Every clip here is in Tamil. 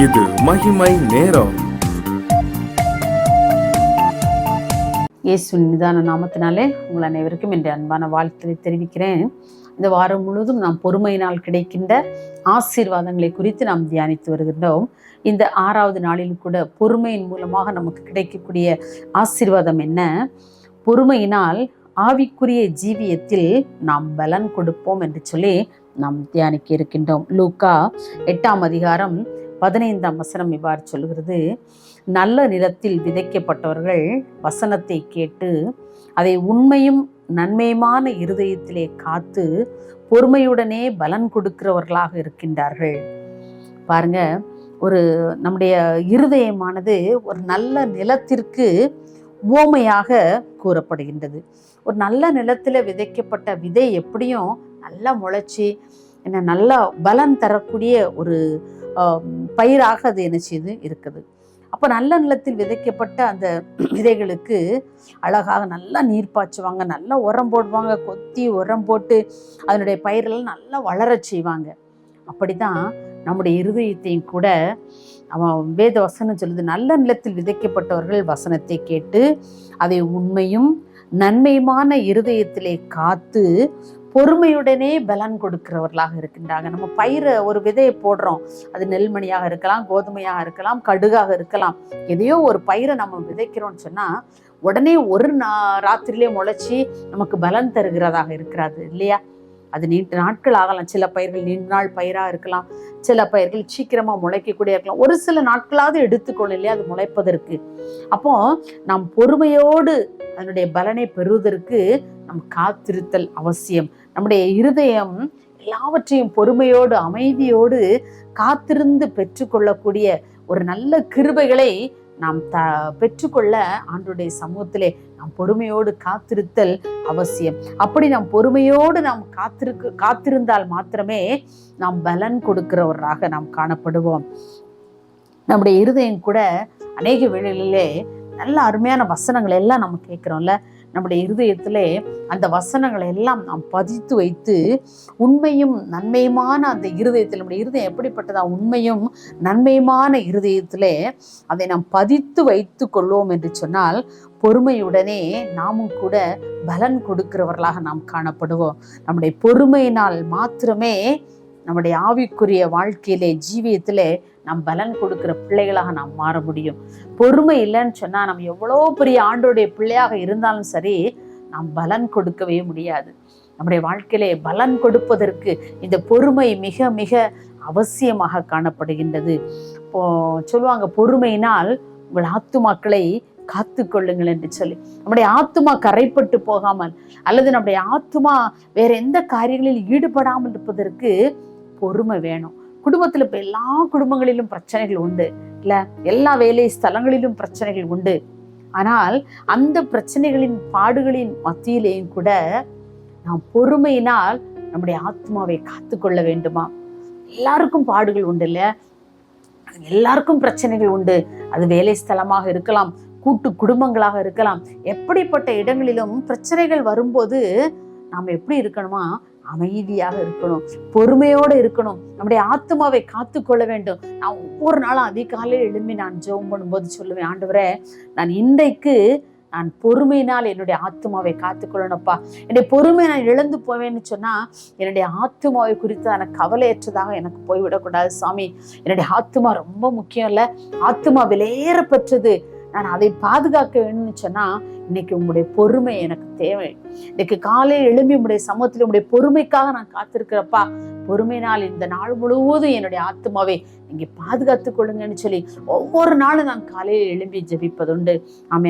இது மகிமை நேரம். இயேசுவின் நிதான நாமத்தினாலே உங்கள் அனைவருக்கும் என்ற அன்பான வாழ்த்துக்களை தெரிவிக்கிறேன். இந்த வாரம் முழுவதும் நாம் பொறுமையினால் கிடைக்கின்ற ஆசீர்வாதங்களை குறித்து நாம் தியானித்து வருகின்றோம். இந்த 6வது நாளில் கூட பொறுமையின் மூலமாக நமக்கு கிடைக்கக்கூடிய ஆசீர்வாதம் என்ன? பொறுமையினால் ஆவிக்குரிய ஜீவியத்தில் நாம் பலன் கொடுப்போம் என்று சொல்லி நாம் தியானிக்க இருக்கின்றோம். லூக்கா 8ஆம் அதிகாரம் 15ஆம் வசனம் இவ்வாறு சொல்கிறது: நல்ல நிலத்தில் விதைக்கப்பட்டவர்கள் வசனத்தை கேட்டு அதை உண்மையும் நன்மையுமான இருதயத்திலே காத்து பொறுமையுடனே பலன் கொடுக்கிறவர்களாக இருக்கின்றார்கள். பாருங்க, நம்முடைய இருதயமானது ஒரு நல்ல நிலத்திற்கு உவமையாக கூறப்படுகின்றது. ஒரு நல்ல நிலத்தில் விதைக்கப்பட்ட விதை எப்படியும் நல்லா முளைச்சி நல்லா பலன் தரக்கூடிய ஒரு பயிராக அது என்ன செய்து இருக்குது. அப்போ நல்ல நிலத்தில் விதைக்கப்பட்ட அந்த விதைகளுக்கு அழகாக நல்லா நீர் பாய்ச்சுவாங்க, நல்லா உரம் போடுவாங்க, கொத்தி உரம் போட்டு அதனுடைய பயிரெல்லாம் நல்லா வளர செய்வாங்க. அப்படிதான் நம்முடைய இருதயத்தையும் கூட அவன் வேத வசனம் சொல்லுது, நல்ல நிலத்தில் விதைக்கப்பட்டவர்கள் வசனத்தை கேட்டு அதை உண்மையும் நன்மையுமான இருதயத்திலே காத்து பொறுமையுடனே பலன் கொடுக்கிறவர்களாக இருக்கின்றாங்க. நம்ம பயிரை ஒரு விதையை போடுறோம், அது நெல்மணியாக இருக்கலாம், கோதுமையாக இருக்கலாம், கடுகாக இருக்கலாம். எதையோ ஒரு பயிரை நம்ம விதைக்கிறோம்னு சொன்னால் உடனே ஒரு ராத்திரிலே முளைச்சி நமக்கு பலன் தருகிறதாக இருக்கிறது இல்லையா? அது நீண்ட நாட்கள் ஆகலாம். சில பயிர்கள் நீண்ட நாள் பயிராக இருக்கலாம், சில பயிர்கள் சீக்கிரமாக முளைக்கக்கூடிய இருக்கலாம். ஒரு சில நாட்களாவது எடுத்துக்கொள்ளும் இல்லையா அது முளைப்பதற்கு. அப்போ நாம் பொறுமையோடு அதனுடைய பலனை பெறுவதற்கு நம் காத்திருத்தல் அவசியம். நம்முடைய இருதயம் எல்லாவற்றையும் பொறுமையோடு அமைதியோடு காத்திருந்து பெற்றுக்கொள்ளக்கூடிய ஒரு நல்ல கிருபைகளை நாம் பெற்றுக்கொள்ள ஆண்டவருடைய சமூகத்திலே நாம் பொறுமையோடு காத்திருத்தல் அவசியம். அப்படி நாம் பொறுமையோடு நாம் காத்திருந்தால் மாத்திரமே நாம் பலன் கொடுக்கிறவராக நாம் காணப்படுவோம். நம்முடைய இருதயம் கூட அநேக வேளைகளிலே நல்ல அருமையான வசனங்கள் எல்லாம் நம்ம கேட்குறோம்ல, நம்முடைய இருதயத்திலே அந்த வசனங்களை எல்லாம் நாம் பதித்து வைத்து உண்மையும் நன்மையுமான அந்த இருதயத்தில், நம்முடைய இருதயம் எப்படிப்பட்டதா? உண்மையும் நன்மையுமான இருதயத்திலே அதை நாம் பதித்து வைத்து கொள்வோம் என்று சொன்னால் பொறுமையுடனே நாமும் கூட பலன் கொடுக்கிறவர்களாக நாம் காணப்படுவோம். நம்முடைய பொறுமையினால் மாத்திரமே நம்முடைய ஆவிக்குரிய வாழ்க்கையிலே ஜீவியத்திலே நாம் பலன் கொடுக்கிற பிள்ளைகளாக நாம் மாற முடியும். பொறுமை இல்லைன்னு சொன்னால் நம்ம எவ்வளோ பெரிய ஆண்டோடைய பிள்ளையாக இருந்தாலும் சரி, நாம் பலன் கொடுக்கவே முடியாது. நம்முடைய வாழ்க்கையிலே பலன் கொடுப்பதற்கு இந்த பொறுமை மிக மிக அவசியமாக காணப்படுகின்றது. இப்போ சொல்லுவாங்க, பொறுமையினால் உங்கள் ஆத்துமாக்களை காத்து கொள்ளுங்கள் என்று சொல்லி. நம்முடைய ஆத்துமா கரைப்பட்டு போகாமல் அல்லது நம்முடைய ஆத்துமா வேற எந்த காரியங்களில் ஈடுபடாமல் இருப்பதற்கு பொறுமை வேணும். குடும்பத்தில் இப்போ எல்லா குடும்பங்களிலும் பிரச்சனைகள் உண்டு இல்ல, எல்லா வேலை ஸ்தலங்களிலும் பிரச்சனைகள் உண்டு. ஆனால் அந்த பிரச்சனைகளின் பாடுகளின் மத்தியிலேயும் கூட நாம் பொறுமையினால் நம்முடைய ஆத்மாவை காத்து கொள்ள வேண்டுமா? எல்லாருக்கும் பாடுகள் உண்டு இல்லையா, எல்லாருக்கும் பிரச்சனைகள் உண்டு. அது வேலை ஸ்தலமாக இருக்கலாம், கூட்டு குடும்பங்களாக இருக்கலாம். எப்படிப்பட்ட இடங்களிலும் பிரச்சனைகள் வரும்போது நாம் எப்படி இருக்கணுமா? அமைதியாக இருக்கணும், பொறுமையோடு இருக்கணும், நம்முடைய ஆத்மாவை காத்து கொள்ள வேண்டும். நான் ஒவ்வொரு நாளும் அதிகாலையில் எழும்பி நான் ஜெபம் பண்ணும்போது சொல்லுவேன், ஆண்டவரே, நான் இன்றைக்கு நான் பொறுமையினால் என்னுடைய ஆத்மாவை காத்துக்கொள்ளணும்ப்பா. என்னுடைய பொறுமை நான் இழந்து போவேன்னு சொன்னா என்னுடைய ஆத்மாவை குறித்து கவலையற்றதாக எனக்கு போய்விடக்கூடாது சாமி. என்னுடைய ஆத்மா ரொம்ப முக்கியம் இல்ல, ஆத்மா விலையேற பெற்றது, நான் அதை பாதுகாக்க வேணும்னு சொன்னா இன்னைக்கு உங்களுடைய பொறுமை எனக்கு தேவை. இன்னைக்கு காலையில் எழும்பி உங்களுடைய சமூகத்தில் உங்களுடைய பொறுமைக்காக நான் காத்திருக்கிறப்பா. பொறுமையினால் இந்த நாள் முழுவதும் என்னுடைய ஆத்மாவை நீங்க பாதுகாத்து கொள்ளுங்கன்னு சொல்லி ஒவ்வொரு நாளும் நான் காலையில் எழும்பி ஜெபிப்பதுண்டு.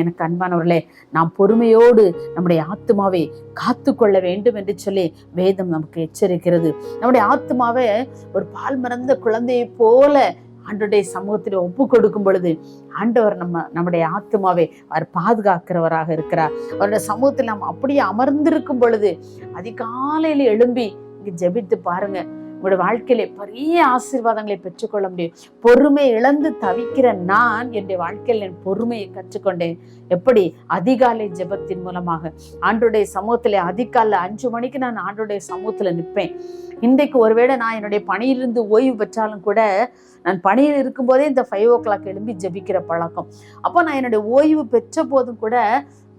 எனக்கு அன்பானவர்களே, நாம் பொறுமையோடு நம்முடைய ஆத்மாவை காத்து கொள்ள வேண்டும் என்று சொல்லி வேதம் நமக்கு எச்சரிக்கிறது. நம்முடைய ஆத்மாவை ஒரு பால் மறந்த குழந்தையை போல ஆண்டவருடைய சமூகத்தில் ஒப்பு கொடுக்கும் பொழுது ஆண்டவர் நம்முடைய ஆத்மாவை அவர் பாதுகாக்கிறவராக இருக்கிறார். அவருடைய சமூகத்தில் நாம் அப்படியே அமர்ந்திருக்கும் பொழுது அதிகாலையில் எழும்பி இங்கே ஜெபித்து பாருங்க, உங்களுடைய வாழ்க்கையிலே பெரிய ஆசீர்வாதங்களை பெற்றுக்கொள்ள முடியும். பொறுமை இழந்து தவிக்கிற நான் என்னுடைய வாழ்க்கையில் என் பொறுமையை கற்றுக்கொண்டேன். எப்படி? அதிகாலை ஜெபத்தின் மூலமாக ஆண்டவருடைய சமூகத்திலே அதிகாலை 5 மணிக்கு நான் ஆண்டவருடைய சமூகத்துல நிற்பேன். இன்றைக்கு ஒருவேளை நான் என்னுடைய பணியிலிருந்து ஓய்வு பெற்றாலும் கூட நான் பணியில் இருக்கும்போதே இந்த 5 o'clock எழும்பி ஜெபிக்கிற பழக்கம். அப்போ நான் என்னுடைய ஓய்வு பெற்ற போதும் கூட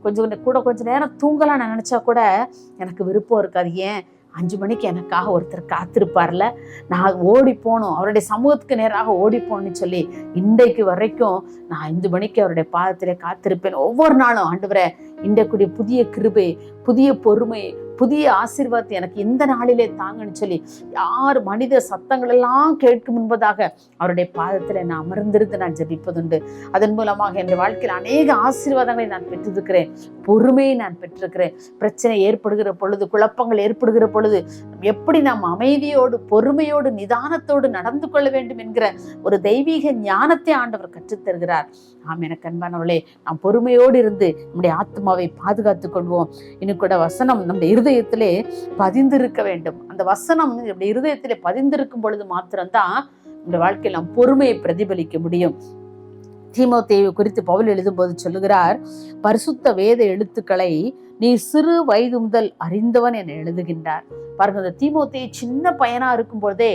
கொஞ்ச நேரம் தூங்கலாம் நான் நினைச்சா கூட எனக்கு விருப்பம் இருக்காது. ஏன்? 5 மணிக்கு எனக்காக ஒருத்தர் காத்திருப்பார்ல, நான் ஓடி போகணும், அவருடைய சமூகத்துக்கு நேராக ஓடி போகணும்னு சொல்லி இன்றைக்கு வரைக்கும் நான் 5 மணிக்கு அவருடைய பாதத்திலே காத்திருப்பேன். ஒவ்வொரு நாளும் ஆண்டவரே, இன்றைக்குடைய புதிய கிருபை, புதிய பொறுமை, புதிய ஆசீர்வாதத்தை எனக்கு இந்த நாளிலே தாங்கன்னு சொல்லி யார் மனித சத்தங்கள் எல்லாம் கேட்கும் முன்பதாக அவருடைய பாதத்தில் நான் அமர்ந்திருந்து நான் ஜெபிப்பதுண்டு. அதன் மூலமாக என் வாழ்க்கையில் அநேக ஆசீர்வாதங்களை நான் பெற்றிருக்கிறேன், பொறுமையை நான் பெற்றிருக்கிறேன். பிரச்சனை ஏற்படுகிற பொழுது, குழப்பங்கள் ஏற்படுகிற பொழுது எப்படி நாம் அமைதியோடு, பொறுமையோடு, நிதானத்தோடு நடந்து கொள்ள வேண்டும் என்கிற ஒரு தெய்வீக ஞானத்தை ஆண்டவர் கற்றுத்தருகிறார். எனக்கு அன்பானவர்களே, நாம் பொறுமையோடு இருந்து நம்முடைய ஆத்மாவை பாதுகாத்துக் கொள்வோம். இன்னும் கூட வசனம் நம்முடைய இருதயத்திலே பதிந்திருக்க வேண்டும். அந்த வசனம் நம்முடைய இருதயத்திலே பதிந்திருக்கும் பொழுது மாத்திரம்தான் இந்த வாழ்க்கையில் நாம் பொறுமையை பிரதிபலிக்க முடியும். தீமோத்தேயு குறித்து பவுல் எழுதும்போது சொல்லுகிறார், பரிசுத்த வேத எழுத்துக்களை நீ சிறு வயது முதல் அறிந்தவன் என எழுதுகின்றார். பாருங்க, அந்த தீமோத்தேயு சின்ன பையனா இருக்கும் பொழுதே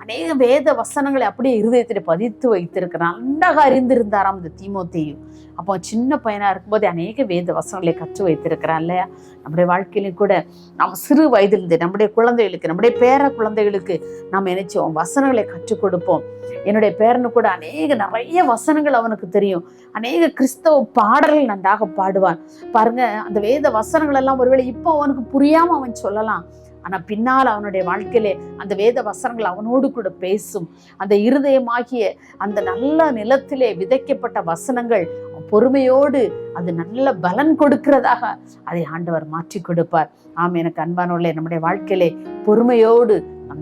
அநேக வேத வசனங்களை அப்படியே இருதயத்திலே பதித்து வைத்திருக்கிறான். நன்றாக அறிந்திருந்தாராம் இந்த தீமோத்தேயு. அப்போ சின்ன பையனா இருக்கும்போதே அநேக வேத வசனங்களை கற்று வைத்திருக்கிறான் இல்லையா? நம்முடைய வாழ்க்கையிலும் கூட நாம் சிறு வயதிலிருந்து நம்முடைய குழந்தைகளுக்கு, நம்முடைய பேர குழந்தைகளுக்கு நாம் நினைச்சோம் வசனங்களை கற்றுக் கொடுப்போம். என்னுடைய பேரனு கூட நிறைய வசனங்கள் அவனுக்கு தெரியும். அநேக கிறிஸ்தவ பாடல்கள் நன்றாக பாடுவான். பாருங்க, அந்த வேத வசனங்கள் எல்லாம் ஒருவேளை இப்போ அவனுக்கு புரியாம அவன் சொல்லலாம். ஆனா பின்னால் அவனுடைய வாழ்க்கையிலே அந்த வேத வசனங்கள் அவனோடு கூட பேசும். அந்த இருதயமாகிய அந்த நல்ல நிலத்திலே விதைக்கப்பட்ட வசனங்கள் பொறுமையோடு அது நல்ல பலன் கொடுக்கிறதாக அதை ஆண்டவர் மாற்றி கொடுப்பார். எனக்கு அன்பானவர்களே, நம்முடைய வாழ்க்கையிலே பொறுமையோடு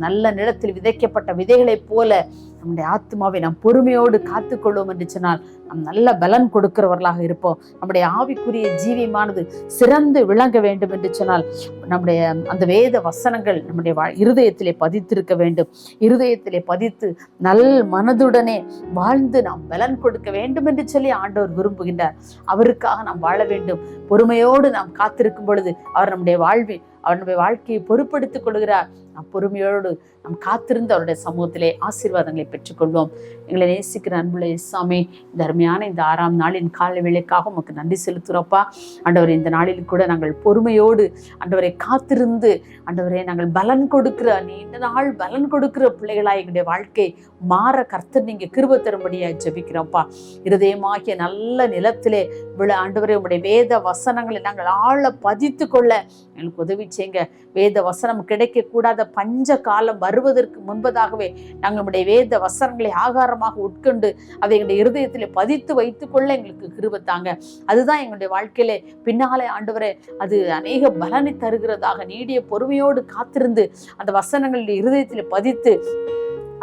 நல்ல நிலத்தில் விதைக்கப்பட்ட விதைகளைப் போல நம்முடைய ஆத்மாவை நாம் பொறுமையோடு காத்துக்கொள்வோம் என்று சொன்னால் நாம் நல்ல பலன் கொடுக்கிறவர்களாக இருப்போம். நம்முடைய ஆவிக்குரிய ஜீவியமானது சிறந்து விளங்க வேண்டும் என்று சொன்னால் நம்முடைய அந்த வேத வசனங்கள் நம்முடைய இருதயத்திலே பதித்திருக்க வேண்டும். இருதயத்திலே பதித்து நல் மனதுடனே வாழ்ந்து நாம் பலன் கொடுக்க வேண்டும் என்று சொல்லி ஆண்டவர் விரும்புகின்றார். அவருக்காக நாம் வாழ வேண்டும். பொறுமையோடு நாம் காத்திருக்கும் பொழுது அவர் நம்முடைய வாழ்க்கையை பொறுப்படுத்திக் கொள்கிறார். நாம் பொறுமையோடு நாம் காத்திருந்து அவருடைய சமூகத்திலே ஆசீர்வாதங்களை பெற்றுக்கொள்வோம். எங்களை நேசிக்கிற அன்புள்ள இயேசுவே, இந்த அருமையான இந்த 6ஆம் நாளின் காலை வேளைக்காக உமக்கு நன்றி செலுத்துகிறோப்பா. ஆண்டவரே, இந்த நாளில் கூட நாங்கள் பொறுமையோடு ஆண்டவரை காத்திருந்து ஆண்டவரே நாங்கள் பலன் கொடுக்கிற, நீண்ட நாள் பலன் கொடுக்கிற பிள்ளைகளாய் எங்களுடைய வாழ்க்கை மாற கர்த்தர் நீங்க கிருபை தரும்படியாக ஜெபிக்கிறோம்ப்பா. இருதயமாகிய நல்ல நிலத்திலே ஆண்டவரே உங்களுடைய வேத வசனங்களை நாங்கள் ஆழ பதித்து கொள்ள எங்களுக்கு உதவி செய்யுங்க. வேத வசனம் கிடைக்க கூடாத பஞ்ச காலம் வருவதற்கு முன்பதாகவே நாங்கள் நம்முடைய வேத வசனங்களை ஆகாரமாக உட்கொண்டு அதை எங்களுடைய இருதயத்திலே பதித்து வைத்துக் கொள்ள எங்களுக்கு கிருபை தாங்க. அதுதான் எங்களுடைய வாழ்க்கையிலே பின்னாலே ஆண்டவரே அது அநேக பலனை தருகிறதாக நீடிய பொறுமையோடு காத்திருந்து அந்த வசனங்களுடைய இருதயத்திலே பதித்து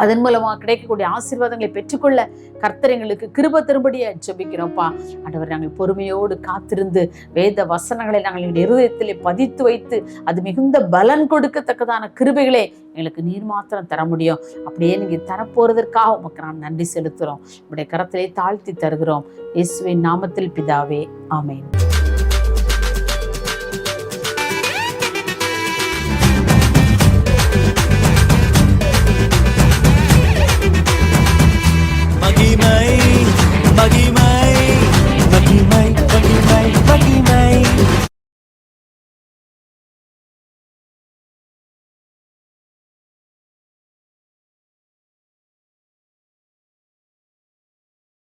அதன் மூலமாக கிடைக்கக்கூடிய ஆசீர்வாதங்களை பெற்றுக்கொள்ள கர்த்தர் எங்களுக்கு கிருபை தரும்படியாக ஜெபிக்கிறோம்ப்பா. ஆண்டவர், நாங்கள் பொறுமையோடு காத்திருந்து வேத வசனங்களை நாங்கள் இருதயத்திலே பதித்து வைத்து அது மிகுந்த பலன் கொடுக்கத்தக்கதான கிருபைகளை எங்களுக்கு நீர் மாத்திரம் தர முடியும். அப்படியே நீங்கள் தரப்போறதற்காக உமக்கு நான் நன்றி செலுத்துகிறோம். உங்களுடைய கரத்திலே தாழ்த்தி தருகிறோம். இயேசுவின் நாமத்தில் பிதாவே, ஆமென்.